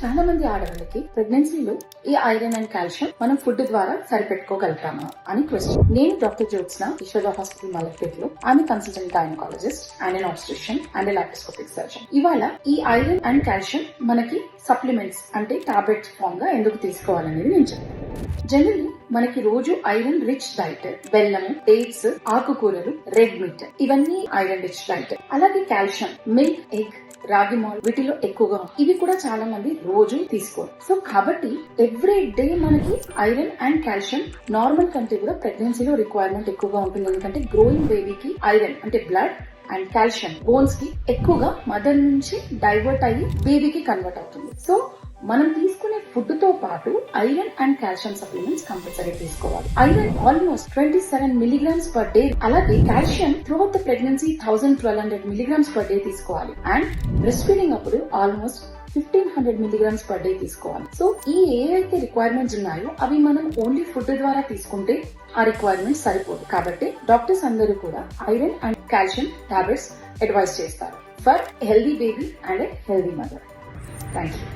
చాలా మంది ఆడవాళ్ళకి ప్రెగ్నెన్సీలో ఈ ఐరన్ అండ్ కాల్షియం మనం ఫుడ్ ద్వారా సరిపెట్టుకోగలుగుతామా అని క్వశ్చన్. నేను డాక్టర్ జ్యోత్స్న, యశోద హాస్పిటల్ మలక్పేట్ లో ఆమె consultant gynaecologist and an obstetrician and laparoscopic surgeon. ఇవాళ ఈ ఐరన్ అండ్ కాల్షియం మనకి సప్లిమెంట్స్ అంటే టాబ్లెట్స్ ఫామ్ గా ఎందుకు తీసుకోవాలనేది నేను చెప్తాను. జనరల్లీ మనకి రోజు ఐరన్ రిచ్ డైట్, బెల్లము, డేట్స్, ఆకుకూరలు, రెడ్ మీట్ ఇవన్నీ ఐరన్ రిచ్ డైట్. అలాగే కాల్షియం, మిల్క్, ఎగ్, రాగి మాల్ వీటిలో ఎక్కువగా ఇవి కూడా చాలా మంది రోజు తీసుకోరు. సో కాబట్టి ఎవ్రీ డే మనకి ఐరన్ అండ్ కాల్షియం నార్మల్ కంటే కూడా ప్రెగ్నెన్సీలో రిక్వైర్మెంట్ ఎక్కువగా ఉంటుంది. ఎందుకంటే గ్రోయింగ్ బేబీకి ఐరన్ అంటే బ్లడ్ అండ్ కాల్షియం బోన్స్ కి ఎక్కువగా మదర్ నుంచి డైవర్ట్ అయ్యి బేబీకి కన్వర్ట్ అవుతుంది. సో మనం తీసుకునే ఫుడ్ తో పాటు iron and calcium supplements compulsory తీసుకోవాలి. Iron almost 27 milligrams per day. అలాగే calcium throughout the pregnancy 1200 milligrams per day తీసుకోవాలి. అండ్ బ్రెస్ట్ ఫీడింగ్ అప్పుడు ఆల్మోస్ట్ 1500 milligrams per day తీసుకోవాలి. సో ఈ ఏవైతే రిక్వైర్మెంట్స్ ఉన్నాయో అవి మనం ఓన్లీ ఫుడ్ ద్వారా తీసుకుంటే ఆ రిక్వైర్మెంట్ సరిపోదు. కాబట్టి డాక్టర్స్ అందరూ కూడా iron and calcium tablets advise చేస్తారు for healthy baby and healthy mother. Thank you.